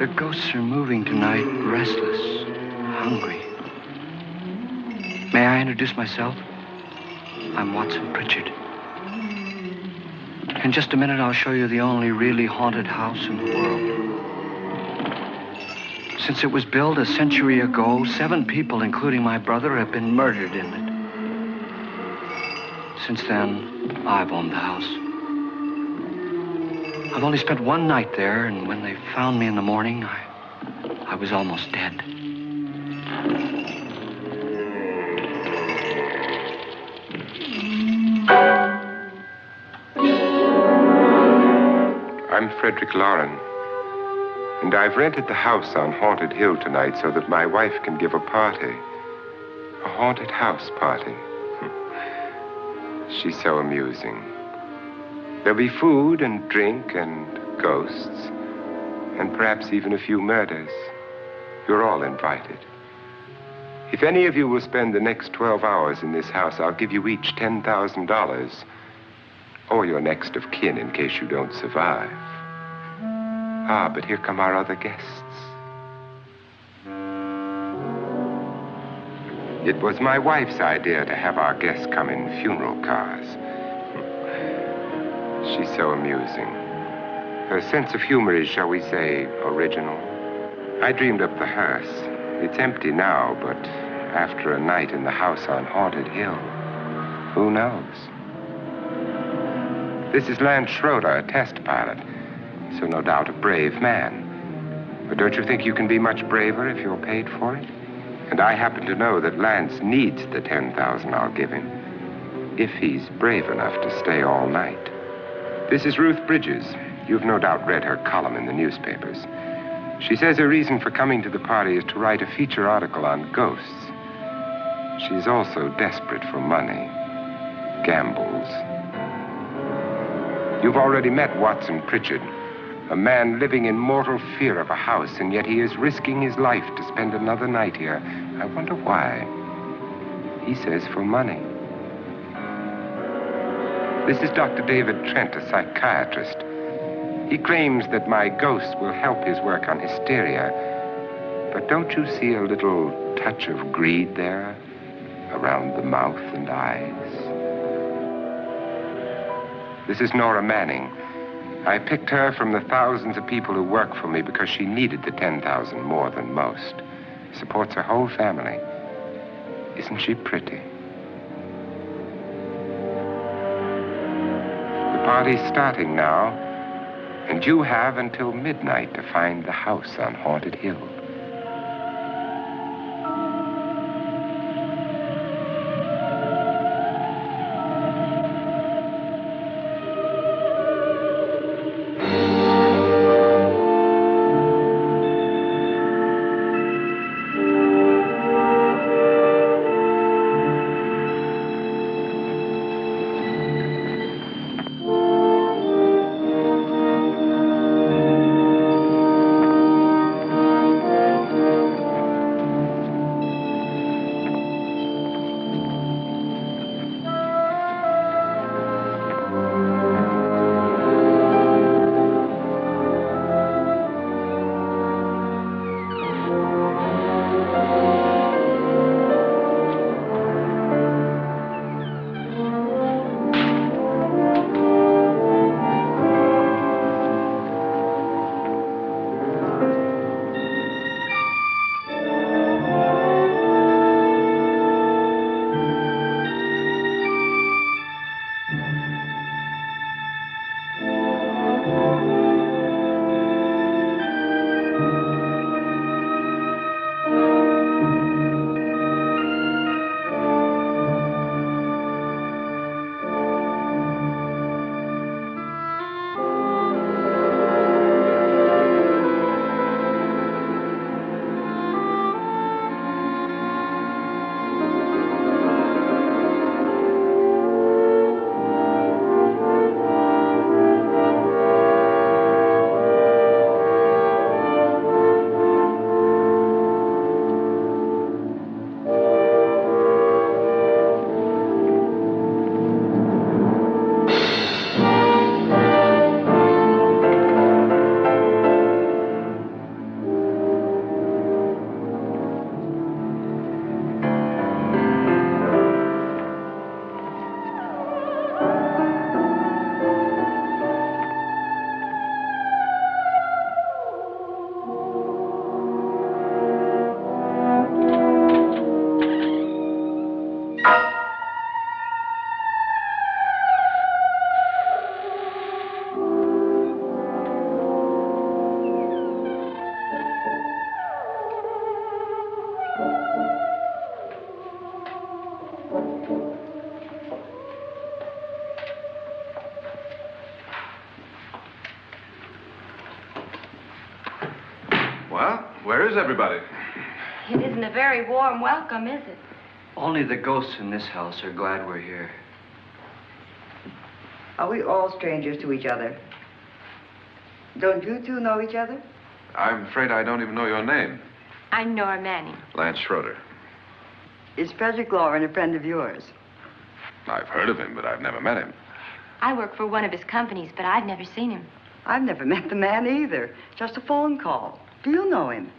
The ghosts are moving tonight, restless, hungry. May I introduce myself? I'm Watson Pritchard. In just a minute, I'll show you the only really haunted house in the world. Since it was built a century ago, 7 people, including my brother, have been murdered in it. Since then, I've owned the house. I've only spent one night there, and when they found me in the morning, I was almost dead. I'm Frederick Lauren, and I've rented the house on Haunted Hill tonight so that my wife can give a party. A haunted house party. She's so amusing. There'll be food and drink and ghosts, and perhaps even a few murders. You're all invited. If any of you will spend the next 12 hours in this house, I'll give you each $10,000, or your next of kin in case you don't survive. Ah, but here come our other guests. It was my wife's idea to have our guests come in funeral cars. She's so amusing. Her sense of humor is, shall we say, original. I dreamed up the hearse. It's empty now, but after a night in the house on Haunted Hill, who knows? This is Lance Schroeder, a test pilot, so no doubt a brave man. But don't you think you can be much braver if you're paid for it? And I happen to know that Lance needs the $10,000 I'll give him, if he's brave enough to stay all night. This is Ruth Bridges. You've no doubt read her column in the newspapers. She says her reason for coming to the party is to write a feature article on ghosts. She's also desperate for money. Gambles. You've already met Watson Pritchard, a man living in mortal fear of a house, and yet he is risking his life to spend another night here. I wonder why. He says for money. This is Dr. David Trent, a psychiatrist. He claims that my ghost will help his work on hysteria. But don't you see a little touch of greed there, around the mouth and eyes? This is Nora Manning. I picked her from the thousands of people who work for me because she needed the $10,000 more than most. Supports her whole family. Isn't she pretty? The party's starting now, and you have until midnight to find the house on Haunted Hill. Well, where is everybody? It isn't a very warm welcome, is it? Only the ghosts in this house are glad we're here. Are we all strangers to each other? Don't you two know each other? I'm afraid I don't even know your name. I'm Nora Manning. Lance Schroeder. Is Frederick Lauren a friend of yours? I've heard of him, but I've never met him. I work for one of his companies, but I've never seen him. I've never met the man either. Just a phone call. Do you know him?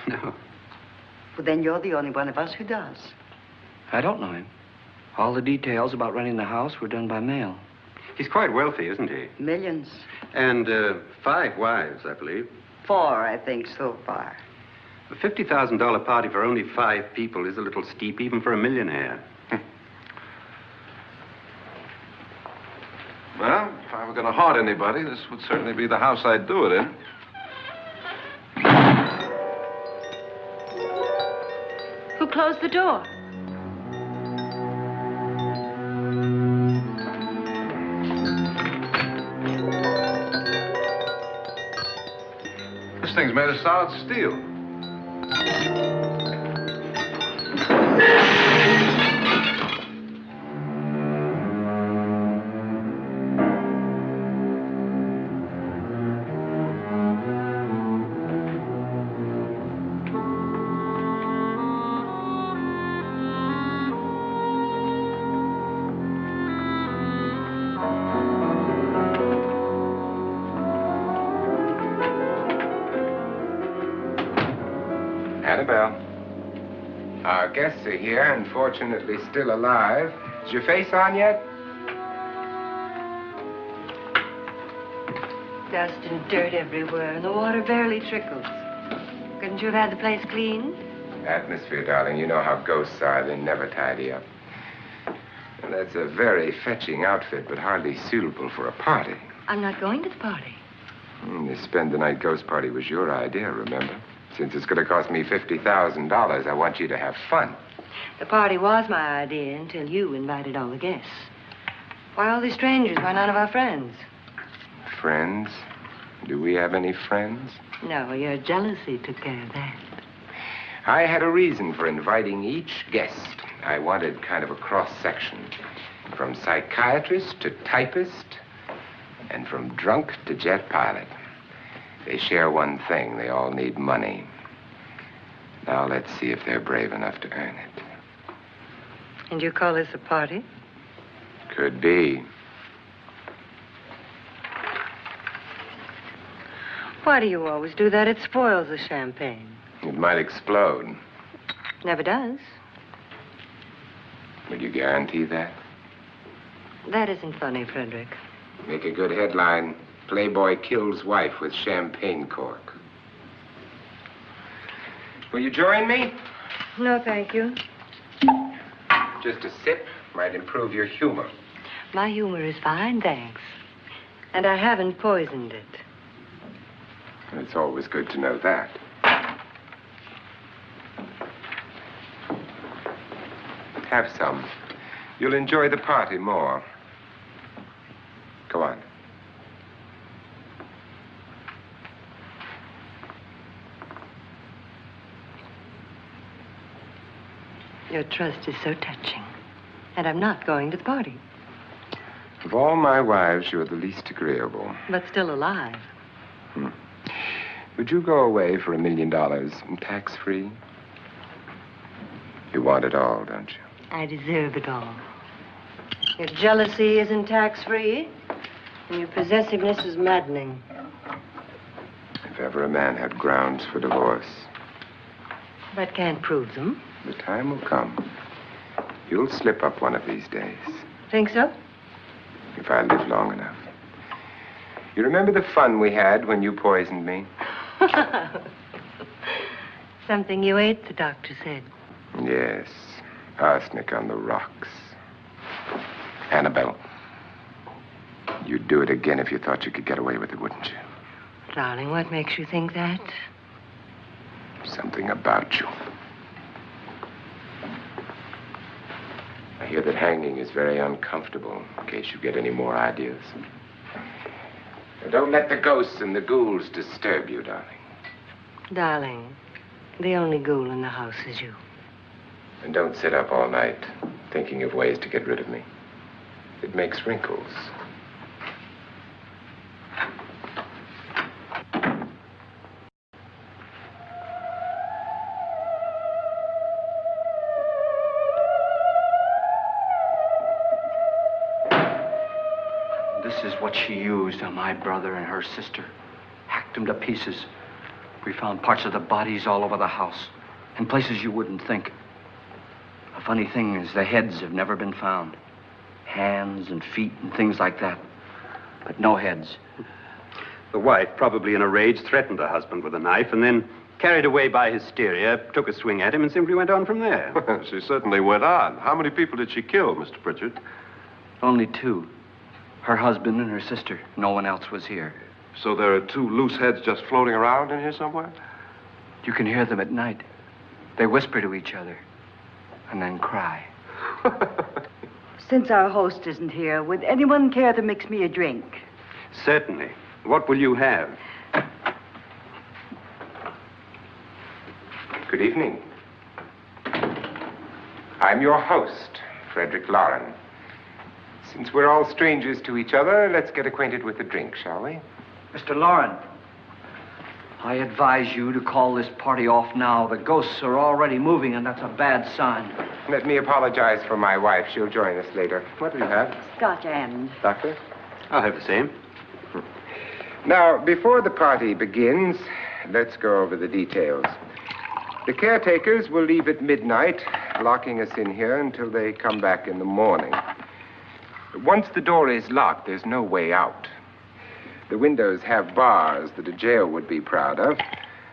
No, Well, then you're the only one of us who does. I don't know him. All the details about renting the house were done by mail. He's quite wealthy, isn't he? Millions. And 5 wives, I believe. 4, I think, so far. A $50,000 party for only 5 people is a little steep, even for a millionaire. Well, if I were going to haunt anybody, this would certainly be the house I'd do it in. Who closed the door? This thing's made of solid steel. Annabelle. Our guests are here, unfortunately still alive. Is your face on yet? Dust and dirt everywhere, and the water barely trickles. Couldn't you have had the place cleaned? Atmosphere, darling. You know how ghosts are. They never tidy up. And that's a very fetching outfit, but hardly suitable for a party. I'm not going to the party. The spend-the-night ghost party was your idea, remember? Since it's going to cost me $50,000, I want you to have fun. The party was my idea until you invited all the guests. Why all these strangers? Why none of our friends? Friends? Do we have any friends? No, your jealousy took care of that. I had a reason for inviting each guest. I wanted kind of a cross-section. From psychiatrist to typist, and from drunk to jet pilot. They share one thing. They all need money. Now let's see if they're brave enough to earn it. And you call this a party? Could be. Why do you always do that? It spoils the champagne. It might explode. Never does. Will you guarantee that? That isn't funny, Frederick. Make a good headline. Playboy kills wife with champagne cork. Will you join me? No, thank you. Just a sip might improve your humor. My humor is fine, thanks. And I haven't poisoned it. It's always good to know that. Have some. You'll enjoy the party more. Go on. Your trust is so touching. And I'm not going to the party. Of all my wives, you're the least agreeable. But still alive. Would you go away for $1 million and tax-free? You want it all, don't you? I deserve it all. Your jealousy isn't tax-free, and your possessiveness is maddening. If ever a man had grounds for divorce, But can't prove them. the time will come. You'll slip up one of these days, Think so? if I live long enough. You remember the fun we had when you poisoned me? Something you ate, the doctor said. Yes, arsenic on the rocks. Annabelle, you'd do it again if you thought you could get away with it, wouldn't you? Darling, what makes you think that? Something about you. I hear that hanging is very uncomfortable, in case you get any more ideas. Now, don't let the ghosts and the ghouls disturb you, darling. Darling, the only ghoul in the house is you. And don't sit up all night thinking of ways to get rid of me. It makes wrinkles. This is what she used on my brother and her sister. Hacked them to pieces. We found parts of the bodies all over the house, in places you wouldn't think. The funny thing is the heads have never been found. Hands and feet and things like that. But no heads. The wife, probably in a rage, threatened her husband with a knife and then, carried away by hysteria, took a swing at him and simply went on from there. She certainly went on. How many people did she kill, Mr. Pritchard? Only 2. Her husband and her sister. No one else was here. So there are 2 loose heads just floating around in here somewhere? You can hear them at night. They whisper to each other and then cry. Since our host isn't here, would anyone care to mix me a drink? Certainly. What will you have? Good evening. I'm your host, Frederick Lauren. Since we're all strangers to each other, let's get acquainted with a drink, shall we? Mr. Lauren, I advise you to call this party off now. The ghosts are already moving, and that's a bad sign. Let me apologize for my wife. She'll join us later. What do you have? Scotch and. Doctor? I'll have the same. Now, before the party begins, let's go over the details. The caretakers will leave at midnight, locking us in here until they come back in the morning. Once the door is locked, there's no way out. The windows have bars that a jail would be proud of,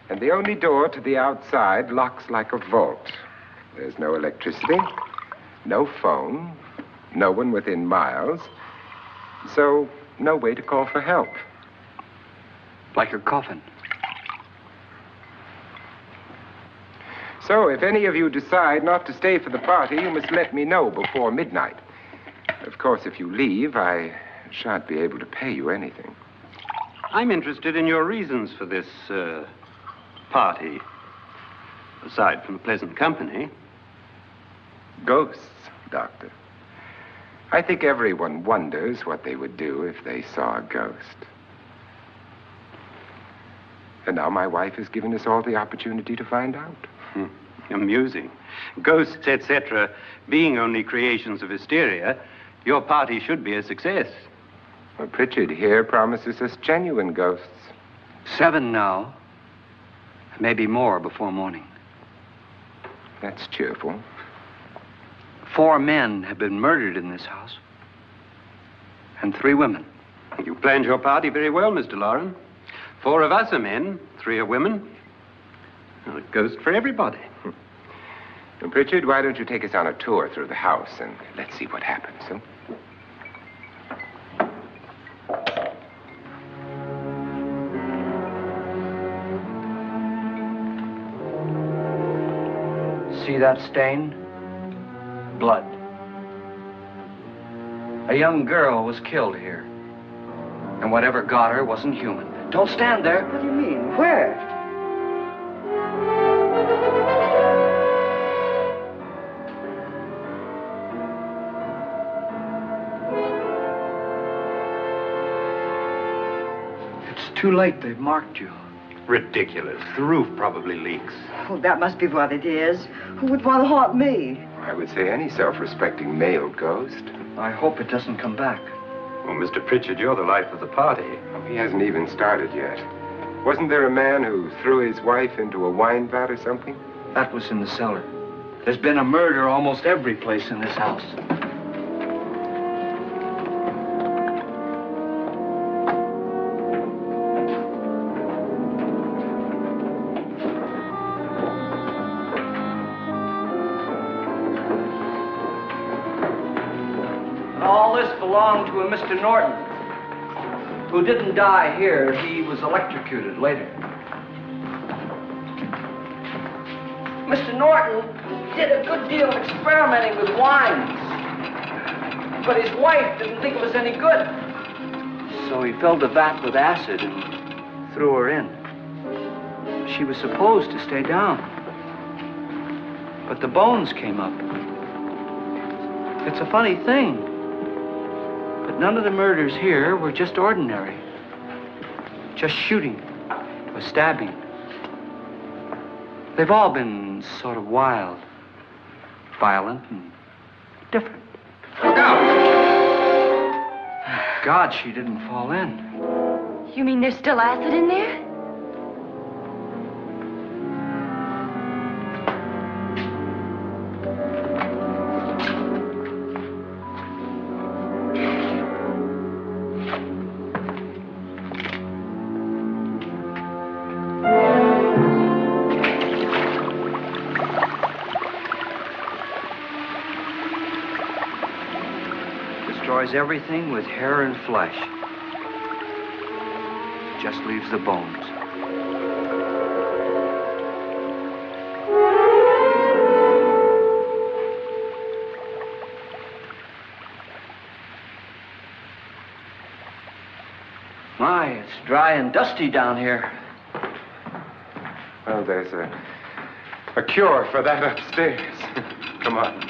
and the only door to the outside locks like a vault. There's no electricity, no phone, no one within miles, so no way to call for help. Like your coffin. So if any of you decide not to stay for the party, you must let me know before midnight. Of course, if you leave, I shan't be able to pay you anything. I'm interested in your reasons for this, party. Aside from the pleasant company. Ghosts, Doctor. I think everyone wonders what they would do if they saw a ghost. And now my wife has given us all the opportunity to find out. Amusing. Ghosts, etc., being only creations of hysteria, your party should be a success. Well, Pritchard here promises us genuine ghosts. 7 now. Maybe more before morning. That's cheerful. 4 men have been murdered in this house. And 3 women. You planned your party very well, Mr. Lauren. 4 of us are men, 3 are women. Well, a ghost for everybody. And Pritchard, why don't you take us on a tour through the house and let's see what happens, huh? See that stain? Blood. A young girl was killed here. And whatever got her wasn't human. Don't stand there. What do you mean? Where? It's too late. They've marked you. Ridiculous. The roof probably leaks. Oh, that must be what it is. Who would want to haunt me? I would say any self-respecting male ghost. I hope it doesn't come back. Well, Mr. Pritchard, you're the life of the party. Oh, he hasn't even started yet. Wasn't there a man who threw his wife into a wine vat or something? That was in the cellar. There's been a murder almost every place in this house. All this belonged to a Mr. Norton, who didn't die here. He was electrocuted later. Mr. Norton did a good deal of experimenting with wines, but his wife didn't think it was any good. So he filled the vat with acid and threw her in. She was supposed to stay down. But the bones came up. It's a funny thing, but none of the murders here were just ordinary. Just shooting or stabbing. They've all been sort of wild, violent, and different. Look out! Thank God she didn't fall in. You mean there's still acid in there? Everything with hair and flesh. Just leaves the bones. My, it's dry and dusty down here. Well, there's a cure for that upstairs. Come on.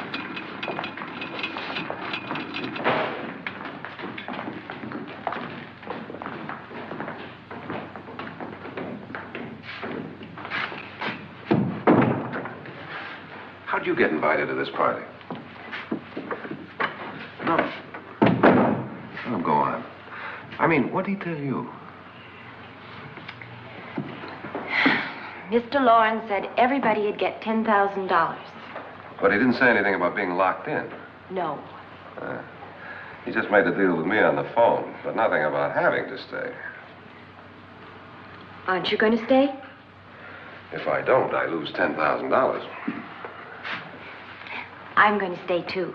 How'd you get invited to this party? No. Oh, go on. I mean, what did he tell you? Mr. Lawrence said everybody'd get $10,000. But he didn't say anything about being locked in. No. He just made a deal with me on the phone, but nothing about having to stay. Aren't you going to stay? If I don't, I lose $10,000. I'm going to stay, too.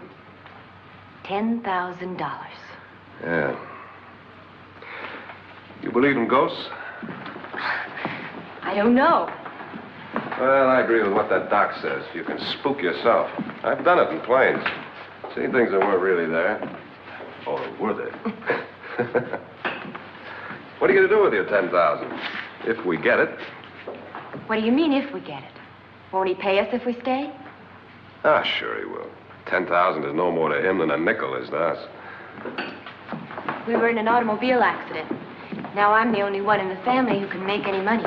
$10,000. Yeah. You believe in ghosts? I don't know. Well, I agree with what that doc says. You can spook yourself. I've done it in planes. Seen things that weren't really there. Or were they? What are you going to do with your $10,000? If we get it. What do you mean, if we get it? Won't he pay us if we stay? Ah, sure he will. 10,000 is no more to him than a nickel is to us. We were in an automobile accident. Now I'm the only one in the family who can make any money.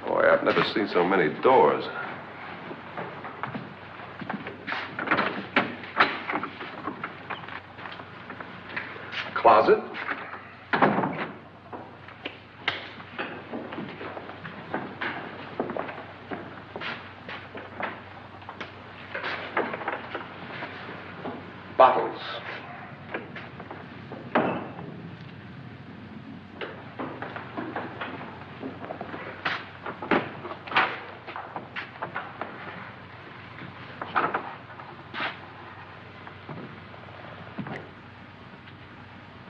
Boy, I've never seen so many doors. Closet? Bottles.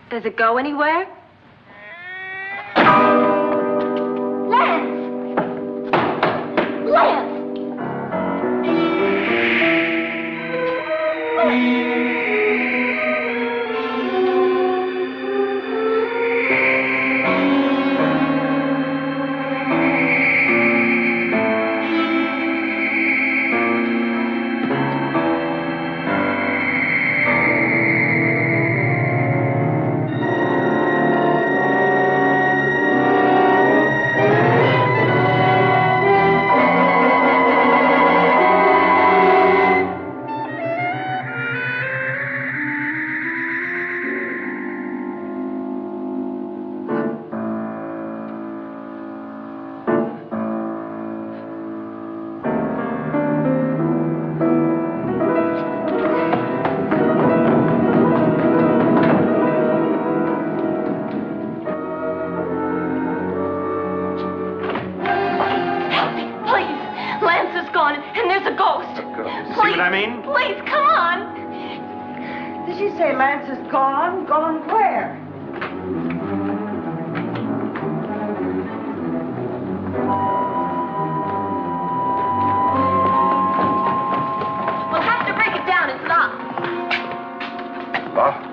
Does it go anywhere? Lance is gone. Gone where? We'll have to break it down. It's locked. Locked?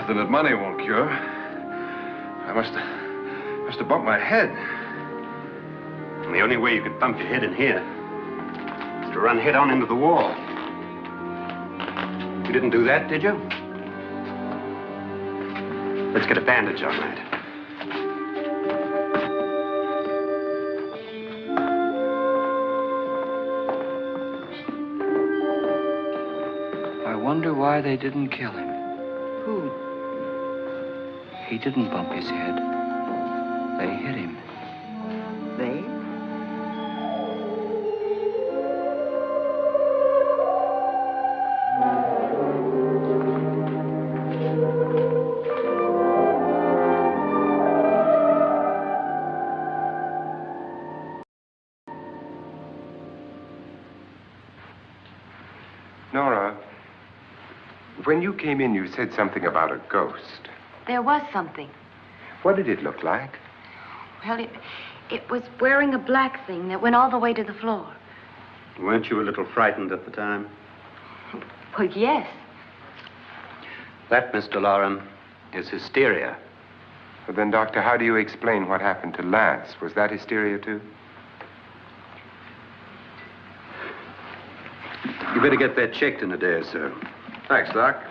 Nothing that money won't cure. I must have bumped my head. And the only way you could bump your head in here is to run head on into the wall. You didn't do that, did you? Let's get a bandage on that. I wonder why they didn't kill him. Who? He didn't bump his head. They hit him. They? Nora, when you came in, you said something about a ghost. There was something. What did it look like? Well, it was wearing a black thing that went all the way to the floor. Weren't you a little frightened at the time? Well, yes. That, Mr. Loren, is hysteria. Well, then, Doctor, how do you explain what happened to Lance? Was that hysteria, too? You better get that checked in a day or so. Thanks, Doc.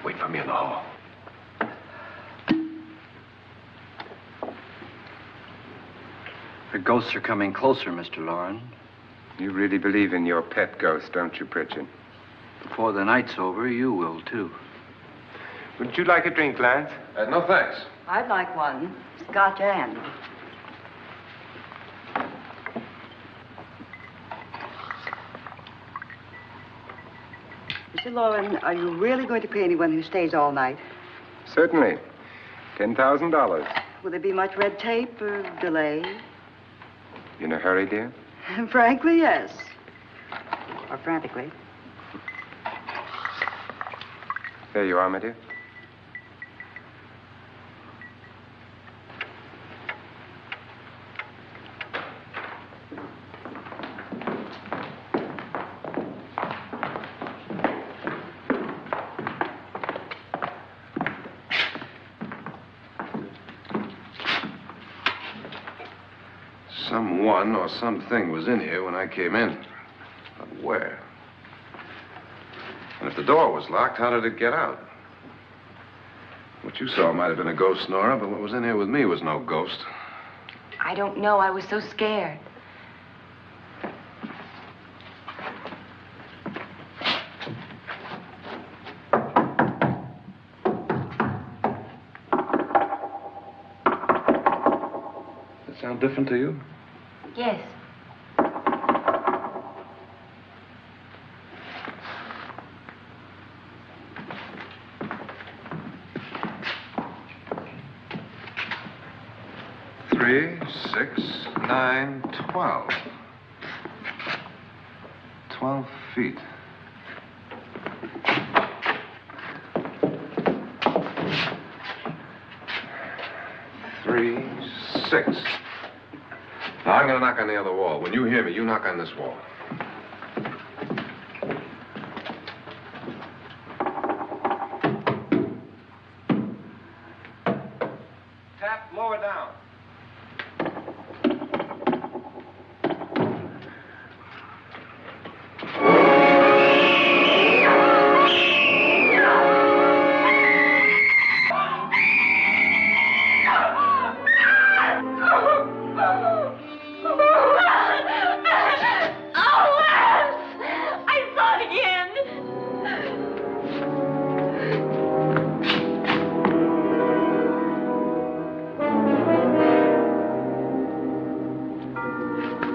Wait for me in the hall. The ghosts are coming closer, Mr. Loren. You really believe in your pet ghost, don't you, Pritchard? Before the night's over, you will, too. Would you like a drink, Lance? No, thanks. I'd like one. Scotch and. Mr. Loren, are you really going to pay anyone who stays all night? Certainly. $10,000. Will there be much red tape or delay? In a hurry, dear? Frankly, yes. Or frantically. There you are, my dear. Someone or something was in here when I came in. But where? And if the door was locked, how did it get out? What you saw might have been a ghost, Nora, but what was in here with me was no ghost. I don't know. I was so scared. Does it sound different to you? Yes. Three, 6, 9, 12. 12 feet. Three, 6. Now, I'm going to knock on the other wall. When you hear me, you knock on this wall. Tap lower down.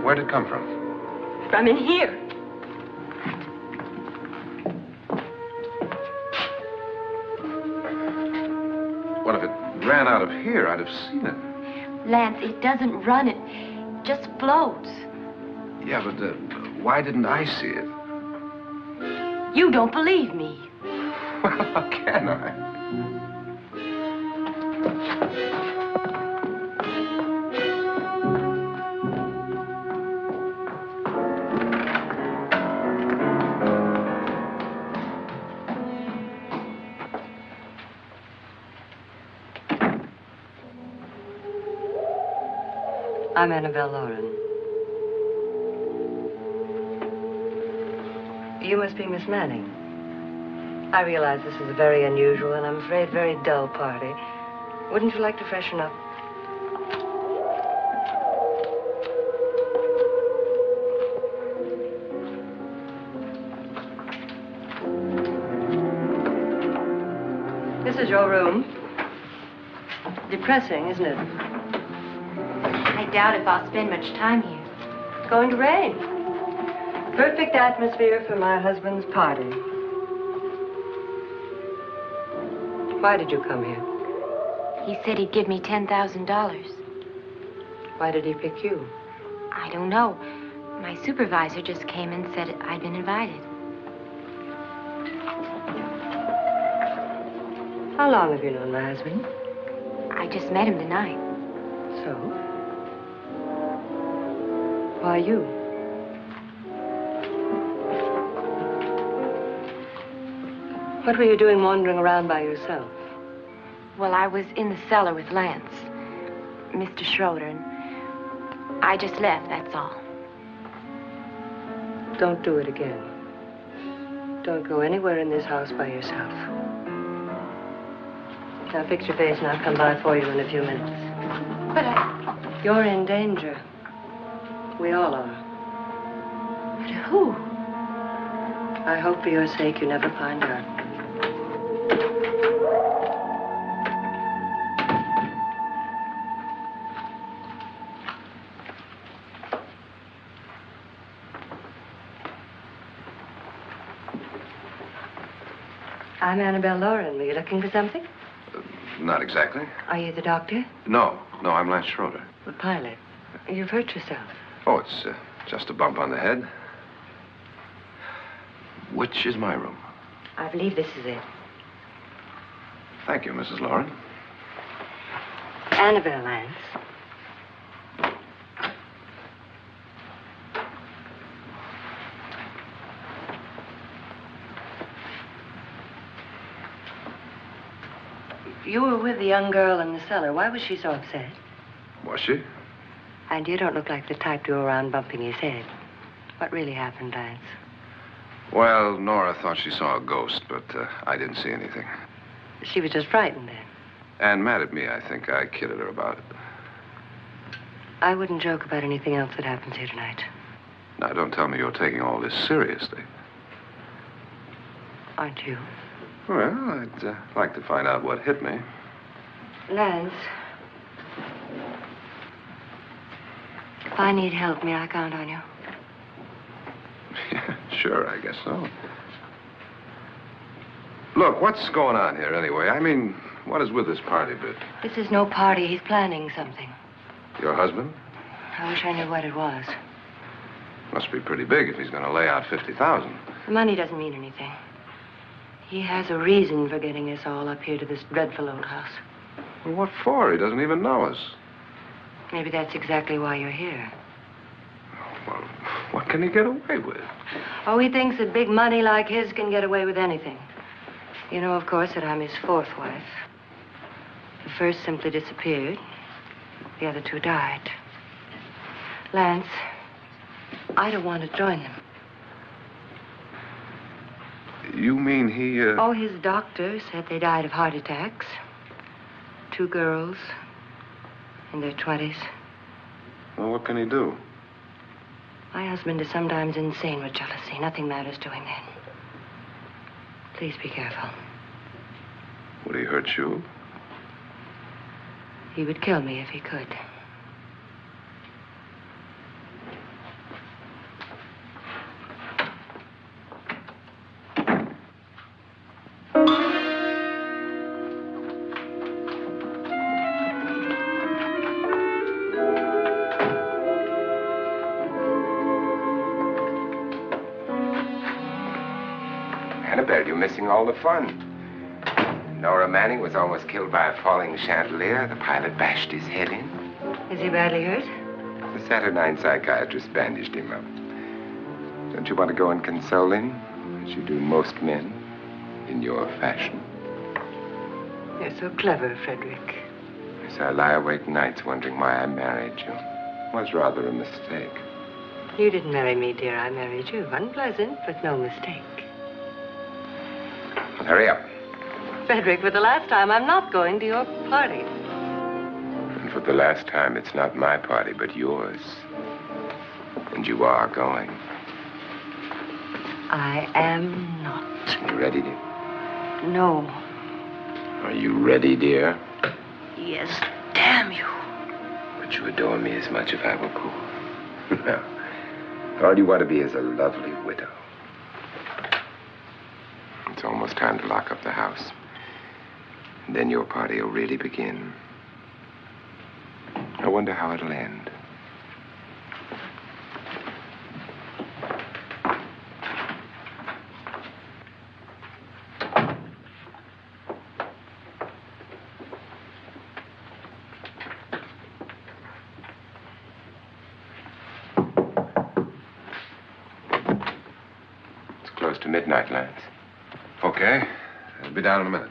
Where'd it come from? From in here. What if it ran out of here? I'd have seen it. Lance, it doesn't run. It just floats. Yeah, but why didn't I see it? You don't believe me. Well, how can I? I'm Annabelle Lauren. You must be Miss Manning. I realize this is a very unusual and I'm afraid very dull party. Wouldn't you like to freshen up? This is your room. Depressing, isn't it? I doubt if I'll spend much time here. It's going to rain. Perfect atmosphere for my husband's party. Why did you come here? He said he'd give me $10,000. Why did he pick you? I don't know. My supervisor just came and said I'd been invited. How long have you known my husband? I just met him tonight. So? Why you? What were you doing wandering around by yourself? Well, I was in the cellar with Lance, Mr. Schroeder, and I just left, that's all. Don't do it again. Don't go anywhere in this house by yourself. Now fix your face and I'll come by for you in a few minutes. But You're in danger. We all are. But who? I hope for your sake you never find out. I'm Annabelle Lauren. Were you looking for something? Not exactly. Are you the doctor? No, I'm Lance Schroeder. The pilot. You've hurt yourself. Oh, it's just a bump on the head. Which is my room? I believe this is it. Thank you, Mrs. Lauren. Annabelle, Lance. You were with the young girl in the cellar. Why was she so upset? Was she? And you don't look like the type to go around bumping his head. What really happened, Lance? Well, Nora thought she saw a ghost, but I didn't see anything. She was just frightened then. And mad at me, I think. I kidded her about it. I wouldn't joke about anything else that happens here tonight. Now, don't tell me you're taking all this seriously. Aren't you? Well, I'd like to find out what hit me. Lance. If I need help, may I count on you? Yeah, sure, I guess so. Look, what's going on here anyway? I mean, what is with this party bit? This is no party. He's planning something. Your husband? I wish I knew what it was. Must be pretty big if he's going to lay out $50,000. The money doesn't mean anything. He has a reason for getting us all up here to this dreadful old house. Well, what for? He doesn't even know us. Maybe that's exactly why you're here. Well, what can he get away with? Oh, he thinks that big money like his can get away with anything. You know, of course, that I'm his fourth wife. The first simply disappeared. The other two died. Lance, I don't want to join them. You mean he, Oh, his doctor said they died of heart attacks. 2 girls in their 20s. Well, what can he do? My husband is sometimes insane with jealousy. Nothing matters to him then. Please be careful. Would he hurt you? He would kill me if he could. Annabelle, you're missing all the fun. Nora Manning was almost killed by a falling chandelier. The pilot bashed his head in. Is he badly hurt? The Saturnine psychiatrist bandaged him up. Don't you want to go and console him, as you do most men, in your fashion? You're so clever, Frederick. Yes, I lie awake nights wondering why I married you. was rather a mistake. You didn't marry me, dear. I married you. Unpleasant, but no mistake. Well, hurry up. Frederick, for the last time, I'm not going to your party. And for the last time, it's not my party, but yours. And you are going. I am not. You ready, dear? No. Are you ready, dear? Yes, damn you. Would you adore me as much if I were poor? No. All you want to be is a lovely widow. It's almost time to lock up the house. And then your party will really begin. I wonder how it'll end. It's close to midnight, Lance. Okay. I'll be down in a minute.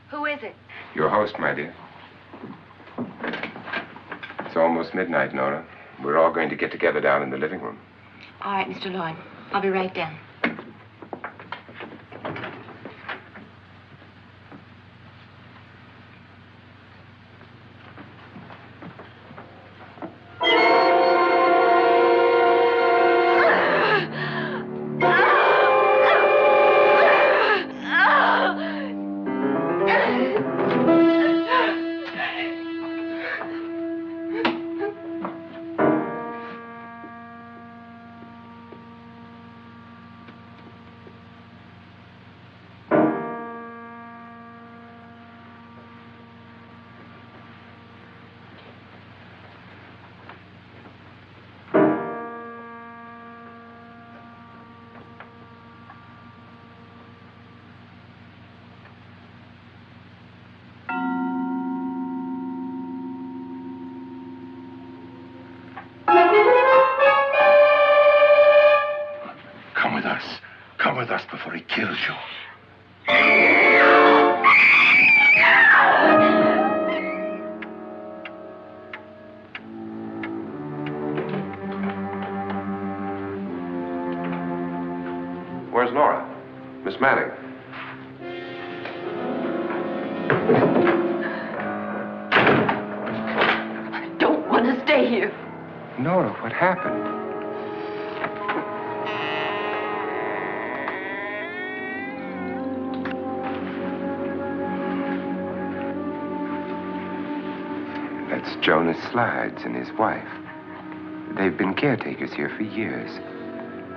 Who is it? Your host, my dear. It's almost midnight, Nora. We're all going to get together down in the living room. All right, Mr. Lloyd. I'll be right down. Come with us before he kills you. Where's Nora? Miss Manning. I don't want to stay here. Nora, what happened? That's Jonas Slides and his wife. They've been caretakers here for years.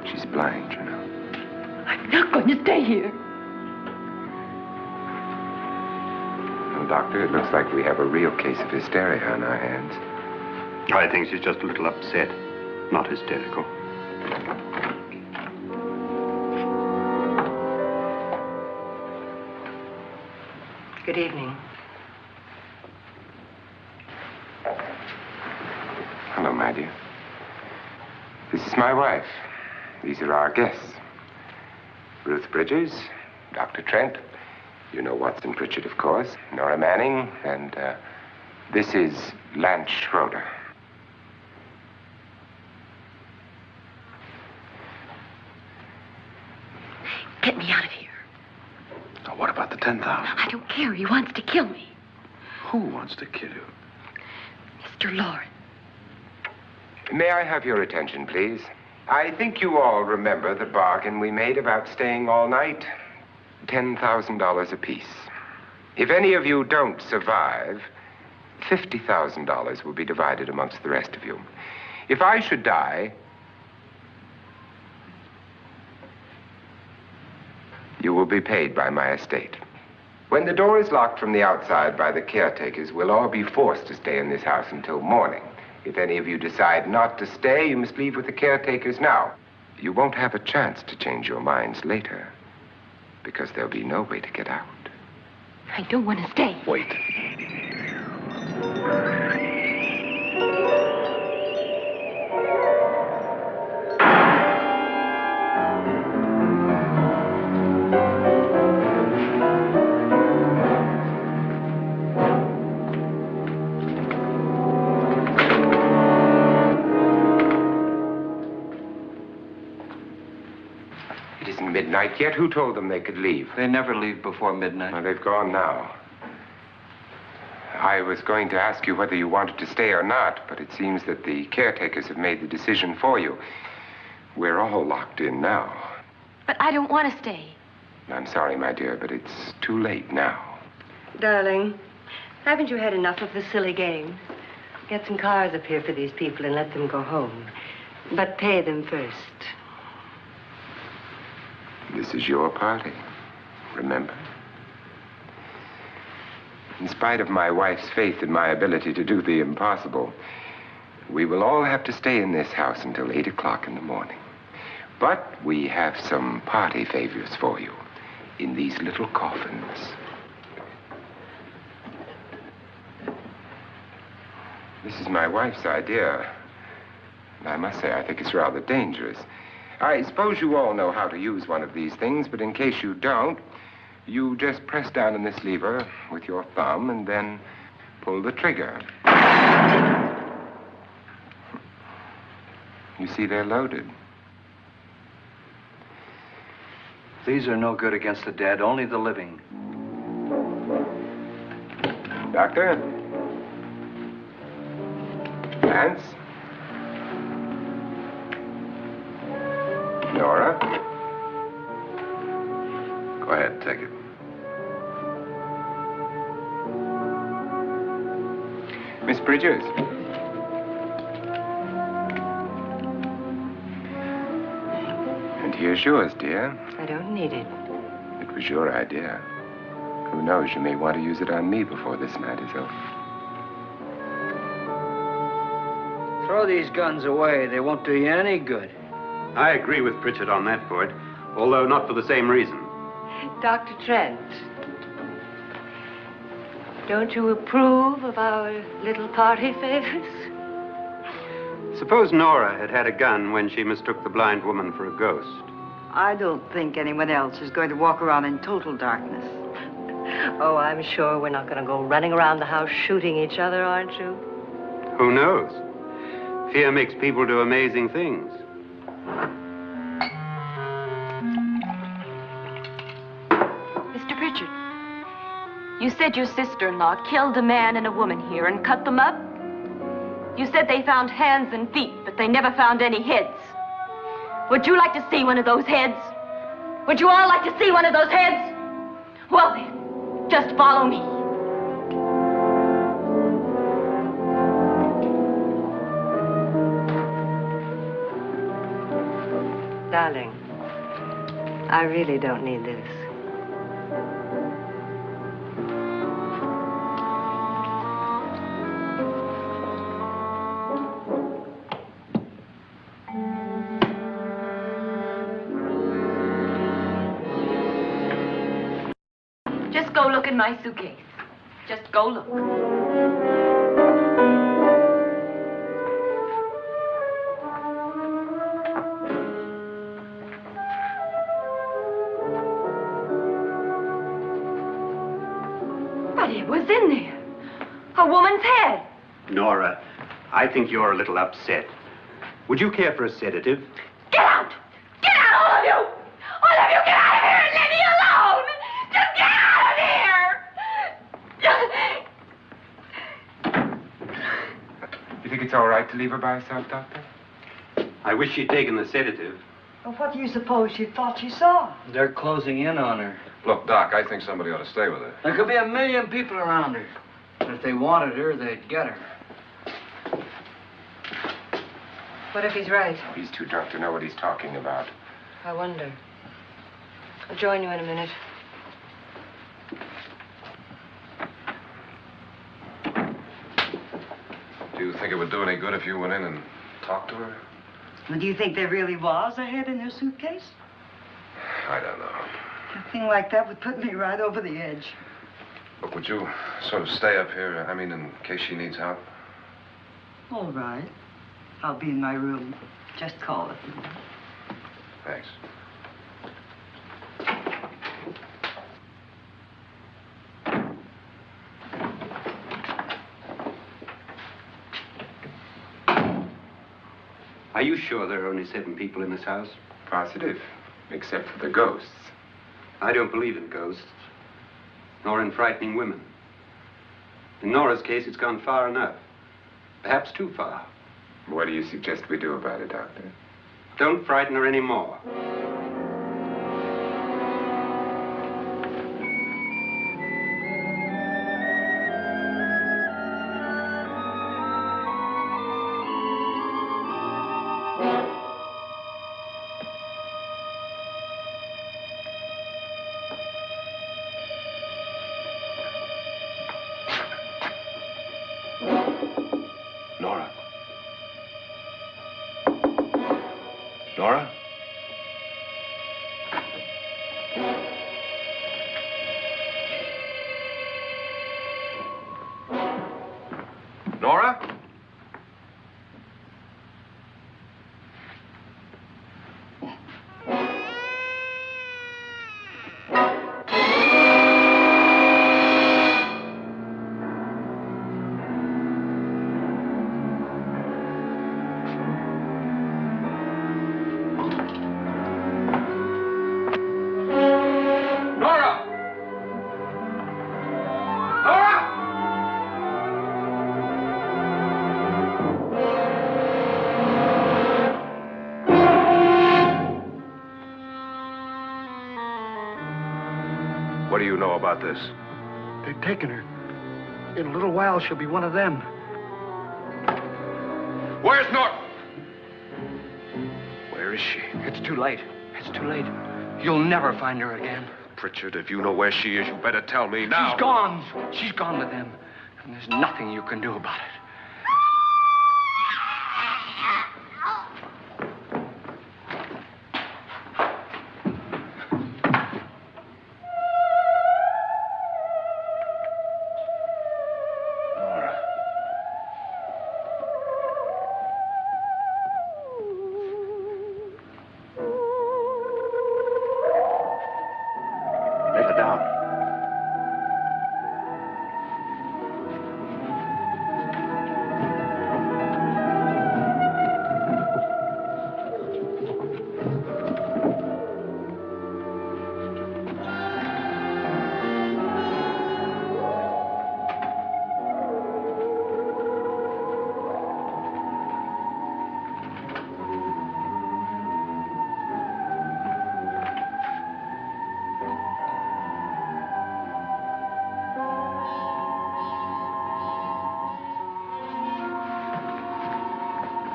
She's blind, you know. I'm not going to stay here. Well, Doctor, it looks like we have a real case of hysteria on our hands. I think she's just a little upset, not hysterical. Good evening. Hello, my dear. This is my wife. These are our guests. Ruth Bridges, Dr. Trent. You know Watson Pritchard, of course. Nora Manning, and this is Lance Schroeder. Get me out of here. Now, what about the 10,000? I don't care. He wants to kill me. Who wants to kill you? Mr. Lawrence. May I have your attention, please? I think you all remember the bargain we made about staying all night. $10,000 apiece. If any of you don't survive, $50,000 will be divided amongst the rest of you. If I should die, you will be paid by my estate. When the door is locked from the outside by the caretakers, we'll all be forced to stay in this house until morning. If any of you decide not to stay, you must leave with the caretakers now. You won't have a chance to change your minds later, because there'll be no way to get out. I don't want to stay. Wait. midnight yet? Who told them they could leave? They never leave before midnight. Well, they've gone now. I was going to ask you whether you wanted to stay or not, but it seems that the caretakers have made the decision for you. We're all locked in now. But I don't want to stay. I'm sorry, my dear, but it's too late now. Darling, haven't you had enough of the silly game? Get some cars up here for these people and let them go home. But pay them first. This is your party, remember? In spite of my wife's faith in my ability to do the impossible, we will all have to stay in this house until 8 o'clock in the morning. But we have some party favors for you in these little coffins. This is my wife's idea. And I must say, I think it's rather dangerous. I suppose you all know how to use one of these things, but in case you don't, you just press down on this lever with your thumb and then pull the trigger. You see, they're loaded. These are no good against the dead, only the living. Doctor? Lance? Nora? Go ahead, take it. Miss Bridges? And here's yours, dear. I don't need it. It was your idea. Who knows, you may want to use it on me before this night is over. Throw these guns away. They won't do you any good. I agree with Pritchard on that point, although not for the same reason. Dr. Trent, don't you approve of our little party favors? Suppose Nora had had a gun when she mistook the blind woman for a ghost. I don't think anyone else is going to walk around in total darkness. Oh, I'm sure we're not going to go running around the house shooting each other, aren't you? Who knows? Fear makes people do amazing things. Mr. Pritchard, you said your sister-in-law killed a man and a woman here and cut them up? You said they found hands and feet, but they never found any heads. Would you like to see one of those heads? Would you all like to see one of those heads? Well then, just follow me. Darling, I really don't need this. Just go look in my suitcase. Just go look. But it was in there. A woman's head. Nora, I think you're a little upset. Would you care for a sedative? Get out! Get out, all of you! All of you, get out of here and leave me alone! Just get out of here! You think it's all right to leave her by herself, Doctor? I wish she'd taken the sedative. Well, what do you suppose she thought she saw? They're closing in on her. Look, Doc, I think somebody ought to stay with her. There could be 1 million people around her. But if they wanted her, they'd get her. What if he's right? He's too drunk to know what he's talking about. I wonder. I'll join you in a minute. Do you think it would do any good if you went in and talked to her? Well, do you think there really was a head in her suitcase? I don't know. A thing like that would put me right over the edge. Look, would you sort of stay up here, I mean, in case she needs help? All right. I'll be in my room. Just call it. Thanks. Are you sure there are only 7 people in this house? Positive. Except for the ghosts. I don't believe in ghosts, nor in frightening women. In Nora's case, it's gone far enough. Perhaps too far. What do you suggest we do about it, Doctor? Don't frighten her anymore. Nora? Nora? Nora? What do you know about this? They've taken her. In a little while, she'll be one of them. Where's Nora? Where is she? It's too late. It's too late. You'll never find her again. Pritchard, if you know where she is, you better tell me now. She's gone. She's gone with them. And there's nothing you can do about it.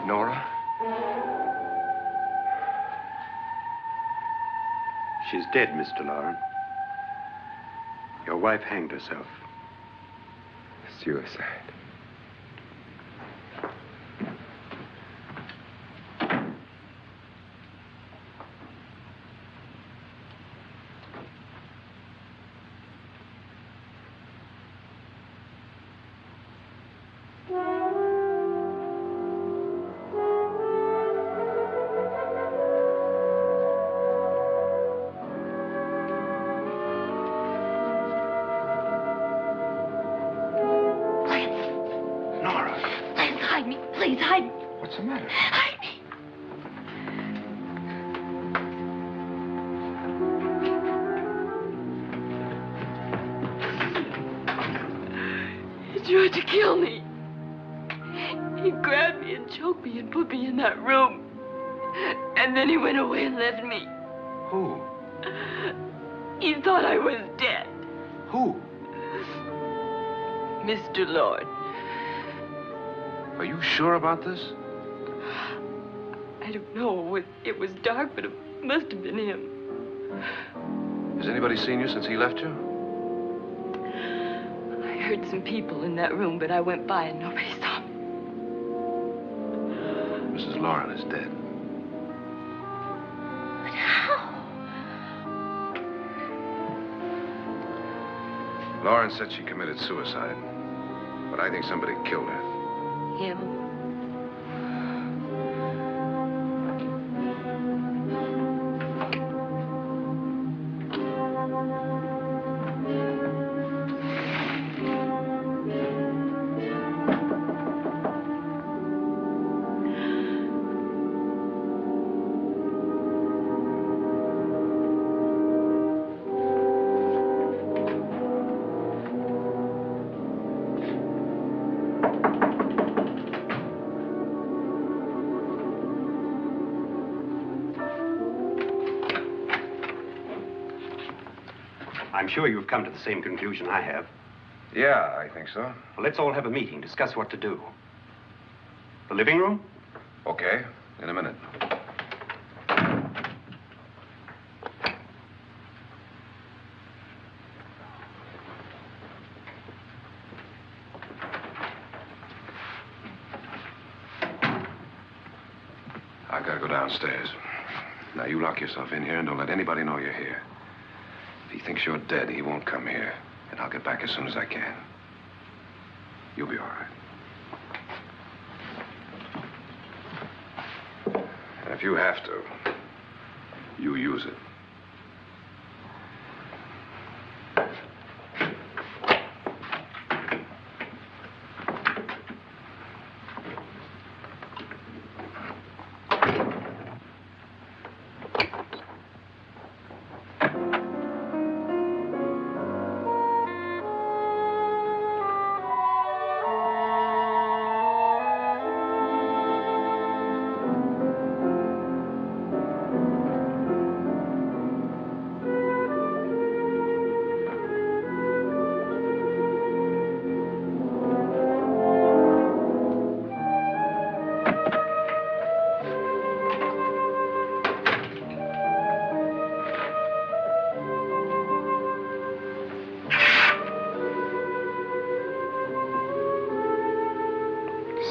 Nora? She's dead, Mr. Lauren. Your wife hanged herself. Suicide. What's the matter? Hide me. He tried to kill me. He grabbed me and choked me and put me in that room. And then he went away and left me. Who? He thought I was dead. Who? Mr. Lord. Are you sure about this? I don't know. It was dark, but it must have been him. Has anybody seen you since he left you? I heard some people in that room, but I went by and nobody saw me. Mrs. Lauren is dead. But how? Lauren said she committed suicide, but I think somebody killed her. Him? I'm sure you've come to the same conclusion I have. Yeah, I think so. Well, let's all have a meeting, discuss what to do. The living room? Okay, in a minute. I gotta go downstairs. Now, you lock yourself in here and don't let anybody know you're here. If he thinks you're dead, he won't come here. And I'll get back as soon as I can. You'll be all right. And if you have to, you use it.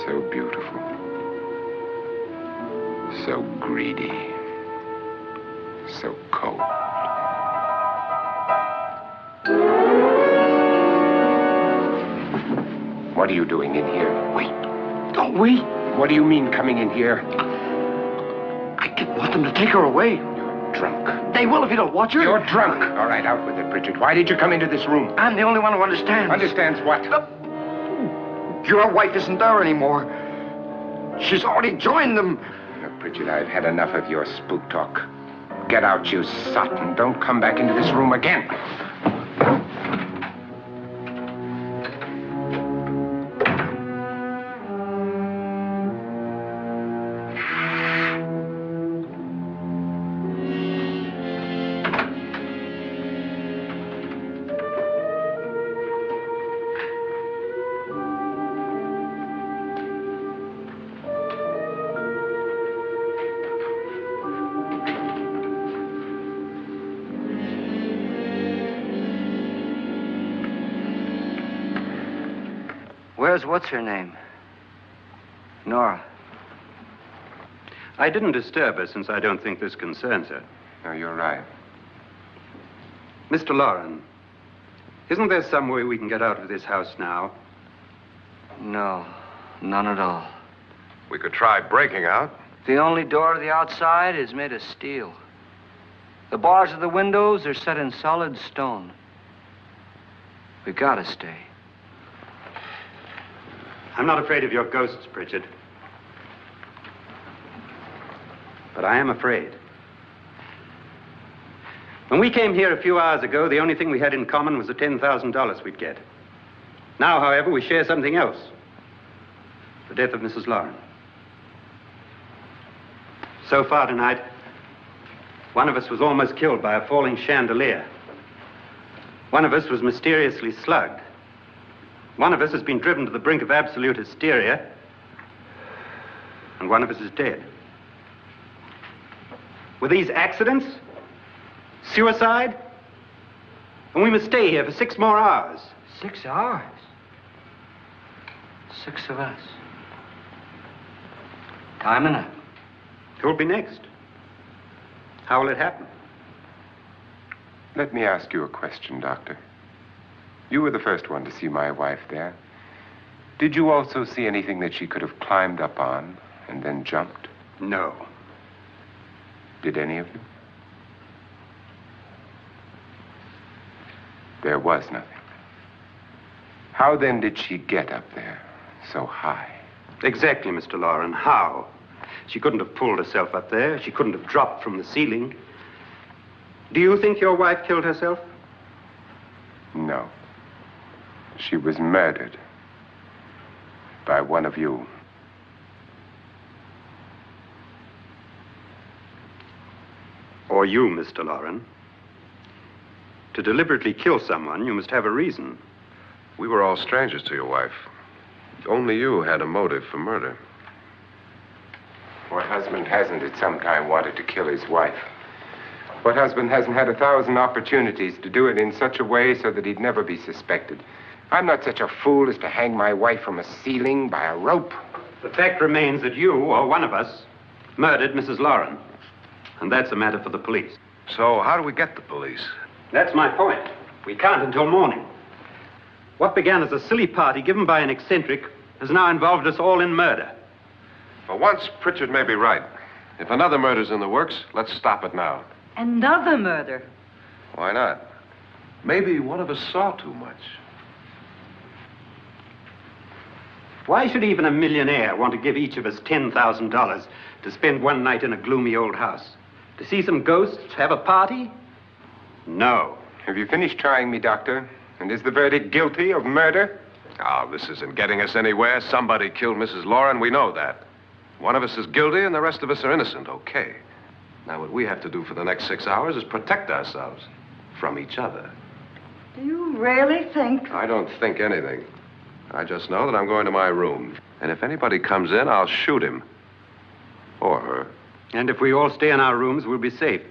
So beautiful. So greedy. So cold. What are you doing in here? Wait. Don't wait. What do you mean coming in here? I didn't want them to take her away. You're drunk. They will if you don't watch her. You're drunk. All right, out with it, Bridget. Why did you come into this room? I'm the only one who understands. Understands what? Your wife isn't there anymore. She's already joined them. Look, Bridget, I've had enough of your spook talk. Get out, you sot, and don't come back into this room again. Where's what's-her-name? Nora. I didn't disturb her since I don't think this concerns her. No, you're right. Mr. Loren, isn't there some way we can get out of this house now? No, none at all. We could try breaking out. The only door to the outside is made of steel. The bars of the windows are set in solid stone. We gotta stay. I'm not afraid of your ghosts, Bridget. But I am afraid. When we came here a few hours ago, the only thing we had in common was the $10,000 we'd get. Now, however, we share something else. The death of Mrs. Loren. So far tonight, one of us was almost killed by a falling chandelier. One of us was mysteriously slugged. One of us has been driven to the brink of absolute hysteria, and one of us is dead. Were these accidents? Suicide? And we must stay here for 6 more hours. 6 hours? 6 of us. Time enough. Who'll be next? How will it happen? Let me ask you a question, Doctor. You were the first one to see my wife there. Did you also see anything that she could have climbed up on and then jumped? No. Did any of you? There was nothing. How then did she get up there so high? Exactly, Mr. Loren. How? She couldn't have pulled herself up there. She couldn't have dropped from the ceiling. Do you think your wife killed herself? No. She was murdered by one of you. Or you, Mr. Loren. To deliberately kill someone, you must have a reason. We were all strangers to your wife. Only you had a motive for murder. What husband hasn't at some time wanted to kill his wife? What husband hasn't had 1,000 opportunities to do it in such a way so that he'd never be suspected? I'm not such a fool as to hang my wife from a ceiling by a rope. The fact remains that you, or one of us, murdered Mrs. Lauren. And that's a matter for the police. So how do we get the police? That's my point. We can't until morning. What began as a silly party given by an eccentric has now involved us all in murder. For once, Pritchard may be right. If another murder's in the works, let's stop it now. Another murder? Why not? Maybe one of us saw too much. Why should even a millionaire want to give each of us $10,000 to spend one night in a gloomy old house? To see some ghosts, have a party? No. Have you finished trying me, Doctor? And is the verdict guilty of murder? Oh, this isn't getting us anywhere. Somebody killed Mrs. Lauren. We know that. One of us is guilty and the rest of us are innocent, okay. Now, what we have to do for the next 6 hours is protect ourselves from each other. Do you really think? I don't think anything. I just know that I'm going to my room. And if anybody comes in, I'll shoot him. Or her. And if we all stay in our rooms, we'll be safe.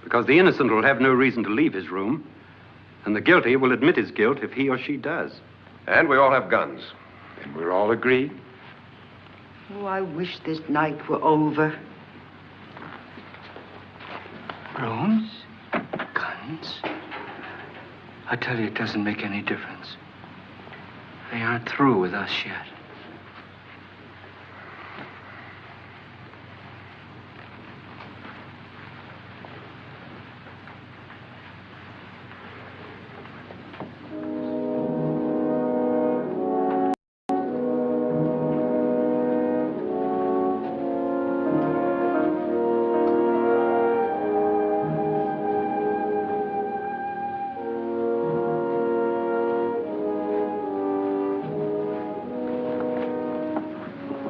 Because the innocent will have no reason to leave his room. And the guilty will admit his guilt if he or she does. And we all have guns. And we're all agreed? Oh, I wish this night were over. Rooms? Guns? I tell you, it doesn't make any difference. They aren't through with us yet.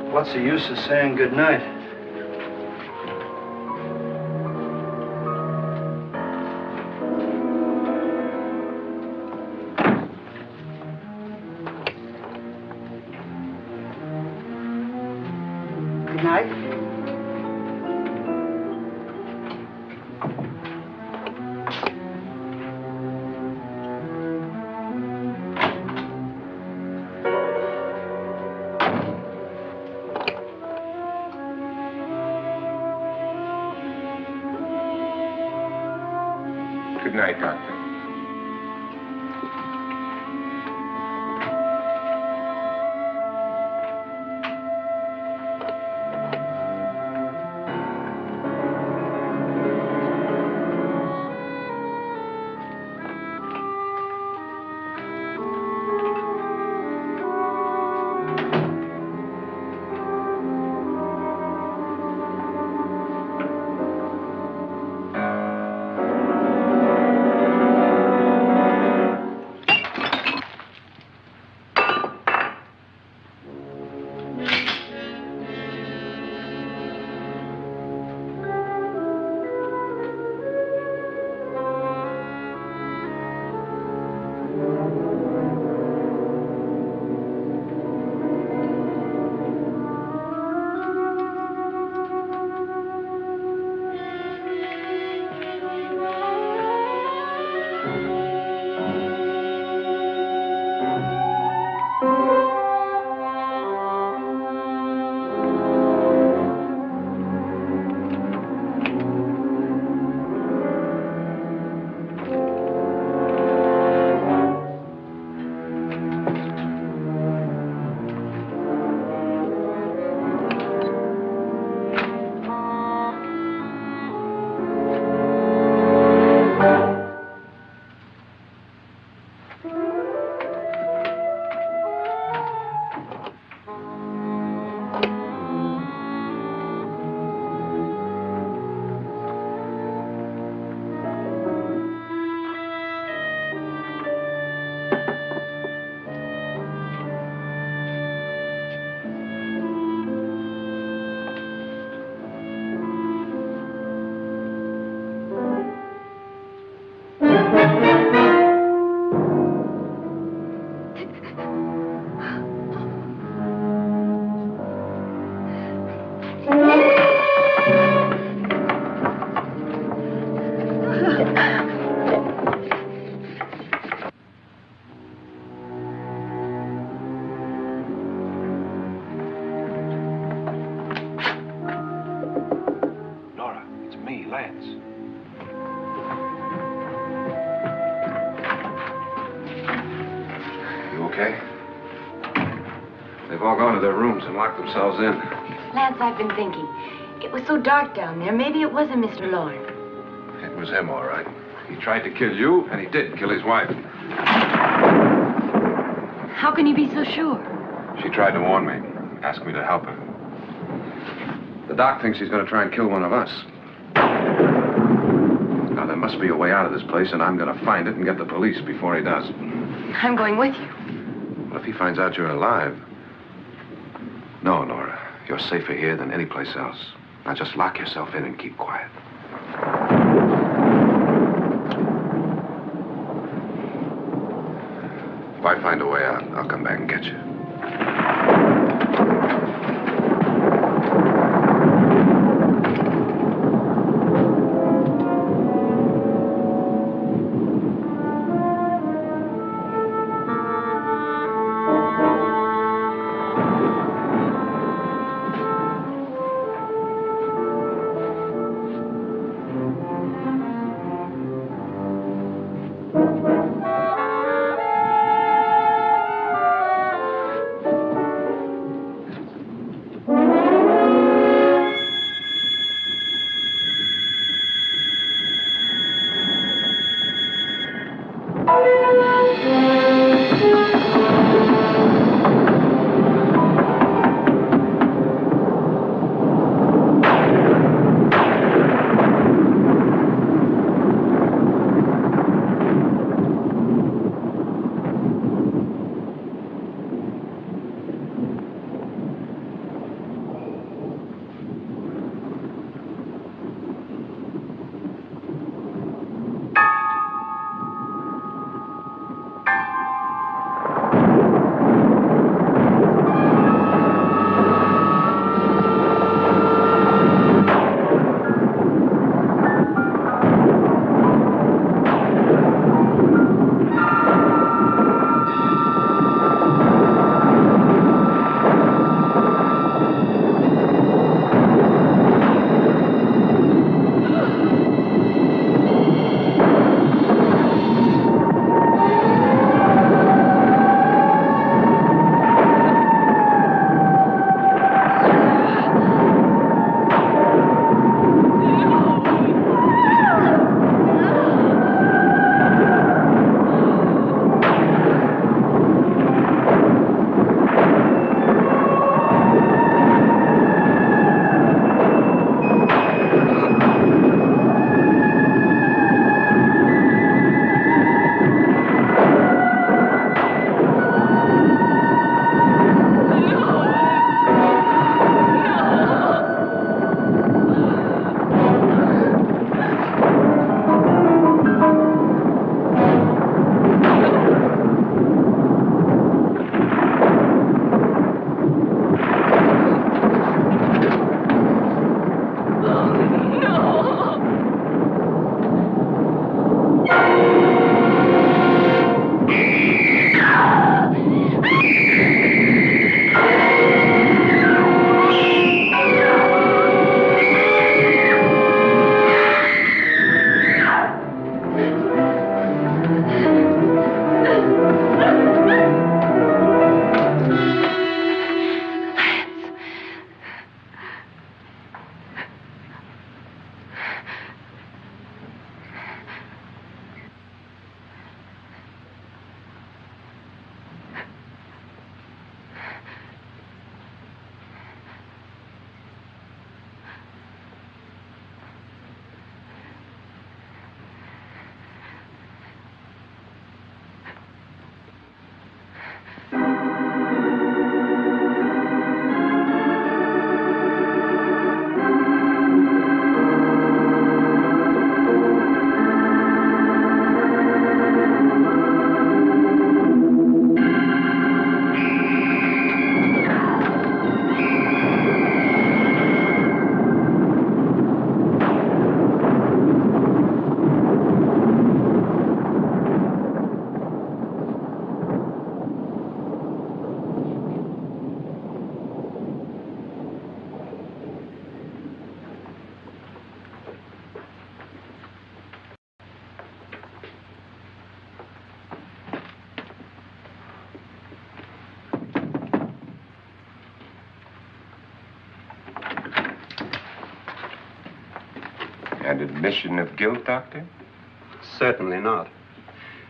What's the use of saying goodnight? Good night. Good night, Doctor. all gone to their rooms and locked themselves in. Lance, I've been thinking. It was so dark down there. Maybe it wasn't Mr. Lorne. It was him, all right. He tried to kill you, and he did kill his wife. How can you be so sure? She tried to warn me, asked me to help her. The doc thinks he's going to try and kill one of us. Now, there must be a way out of this place, and I'm going to find it and get the police before he does. I'm going with you. Well, if he finds out you're alive... No, Nora. You're safer here than any place else. Now, just lock yourself in and keep quiet. If I find a way out, I'll come back and get you. An admission of guilt, Doctor? Certainly not.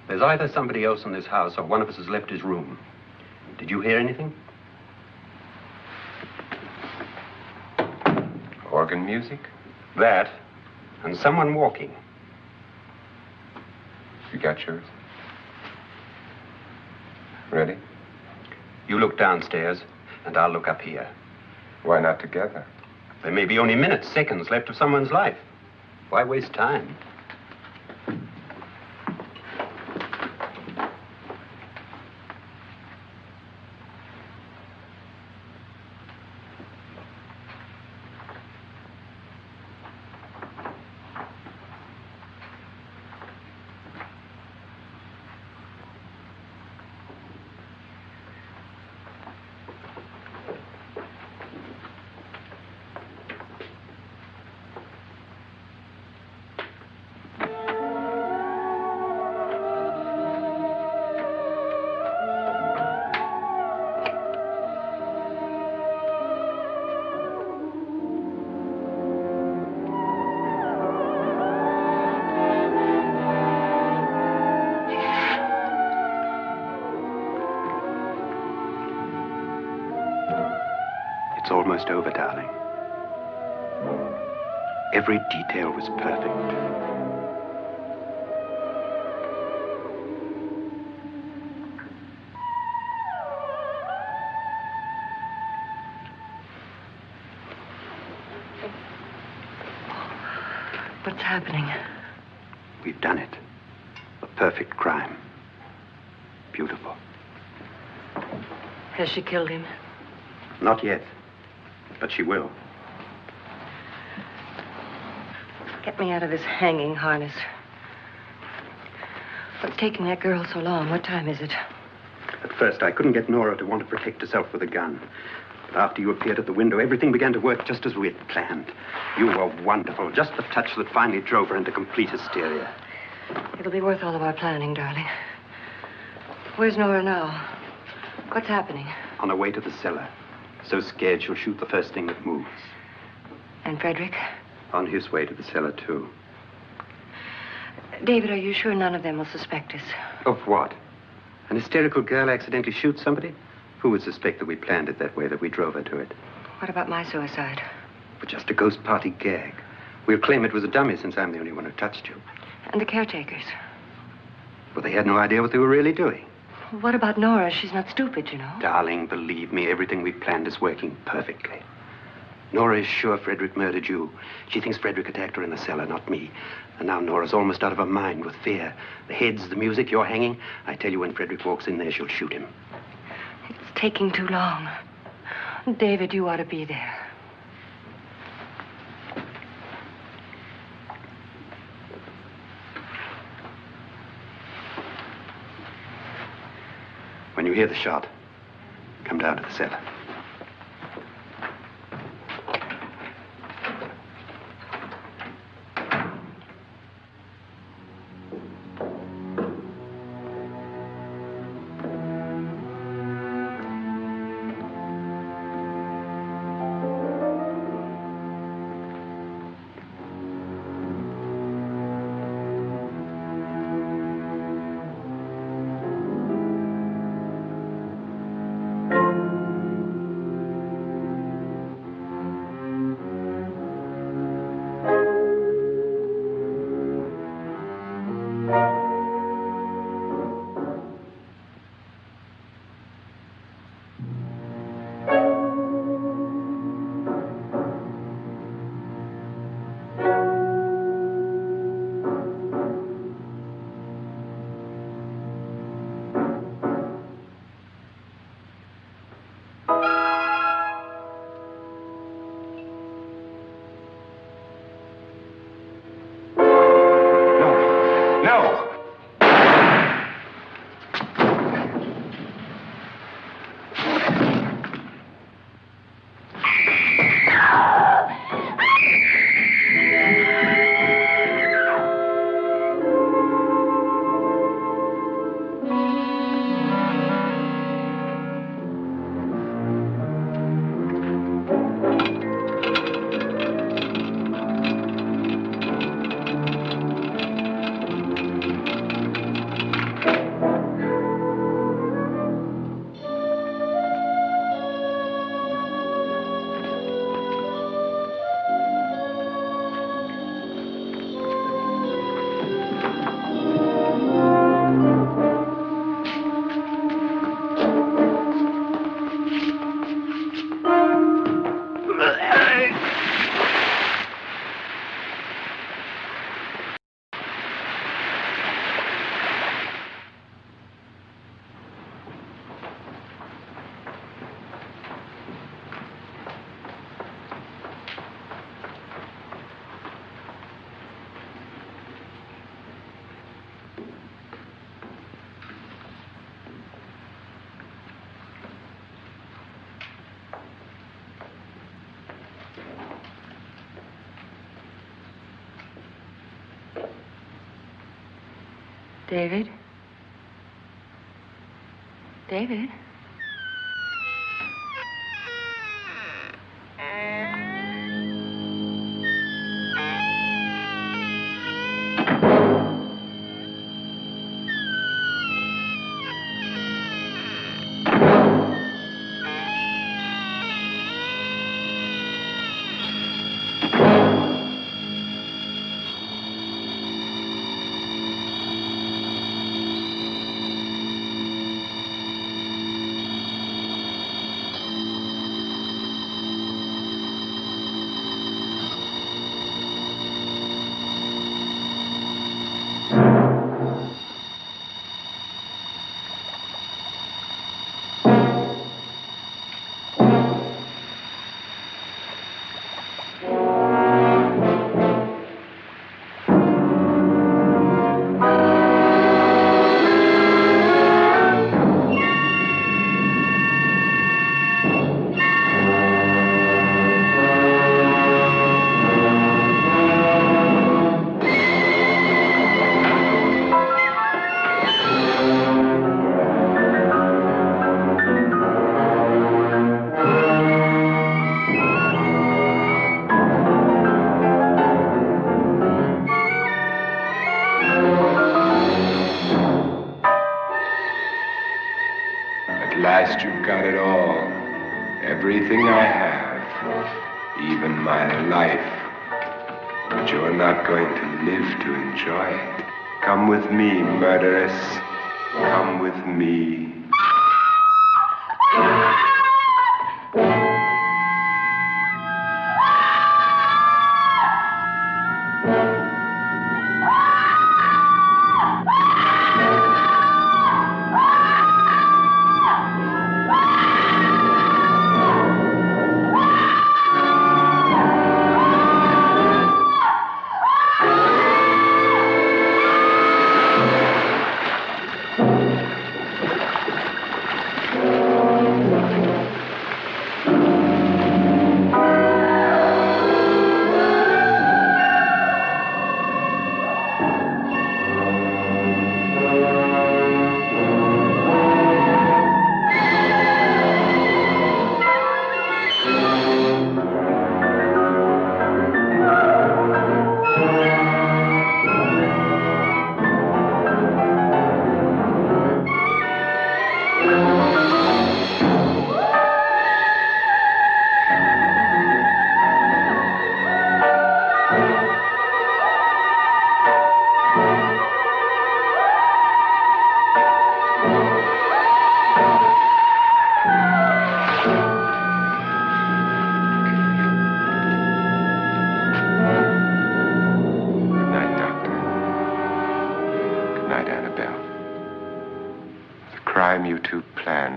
There's either somebody else in this house or one of us has left his room. Did you hear anything? Organ music? That, and someone walking. You got yours? Ready? You look downstairs, and I'll look up here. Why not together? There may be only minutes, seconds left of someone's life. Why waste time? It's almost over, darling. Every detail was perfect. What's happening? We've done it. A perfect crime. Beautiful. Has she killed him? Not yet. But she will. Get me out of this hanging harness. What's taking that girl so long? What time is it? At first, I couldn't get Nora to want to protect herself with a gun. But after you appeared at the window, everything began to work just as we had planned. You were wonderful. Just the touch that finally drove her into complete hysteria. It'll be worth all of our planning, darling. Where's Nora now? What's happening? On her way to the cellar. So scared she'll shoot the first thing that moves. And Frederick? On his way to the cellar, too. David, are you sure none of them will suspect us? Of what? An hysterical girl accidentally shoots somebody? Who would suspect that we planned it that way, that we drove her to it? What about my suicide? But just a ghost party gag. We'll claim it was a dummy since I'm the only one who touched you. And the caretakers? Well, they had no idea what they were really doing. What about Nora? She's not stupid, you know. Darling, believe me, everything we planned is working perfectly. Nora is sure Frederick murdered you. She thinks Frederick attacked her in the cellar, not me. And now Nora's almost out of her mind with fear. The heads, the music, you're hanging. I tell you, when Frederick walks in there, she'll shoot him. It's taking too long. David, you ought to be there. When you hear the shot, come down to the cellar. David? David? You've got it all. Everything I have. Even my life. But you're not going to live to enjoy it. Come with me, murderess. Come with me.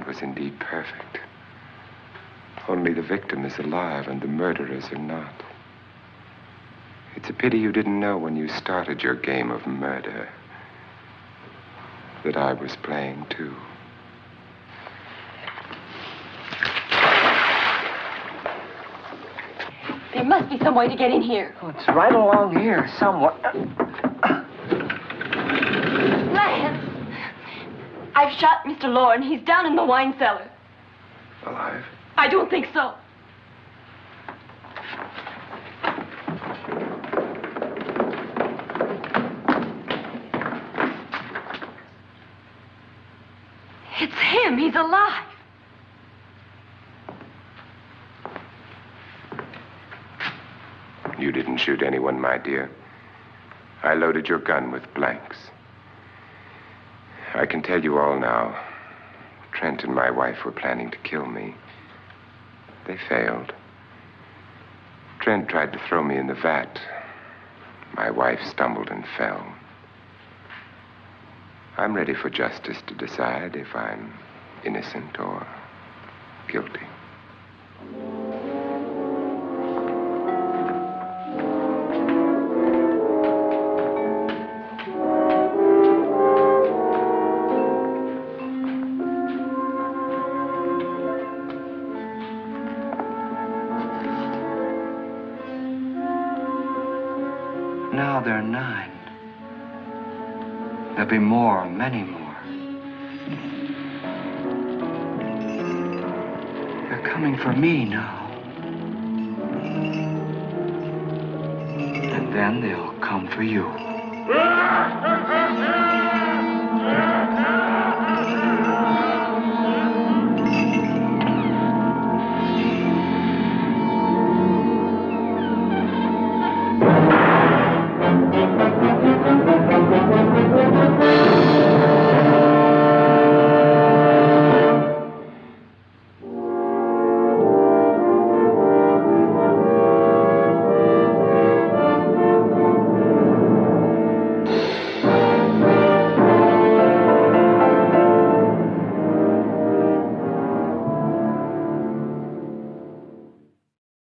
Was indeed perfect. Only the victim is alive and the murderers are not. It's a pity you didn't know when you started your game of murder that I was playing too. There must be some way to get in here. Oh, it's right along here somewhere. Lance! I've shot Mr. Loren. He's down in the wine cellar. Alive? I don't think so. It's him. He's alive. You didn't shoot anyone, my dear. I loaded your gun with blanks. I can tell you all now. Trent and my wife were planning to kill me. They failed. Trent tried to throw me in the vat. My wife stumbled and fell. I'm ready for justice to decide if I'm innocent or guilty. Now there are 9. There'll be more, many more. They're coming for me now. And then they'll come for you.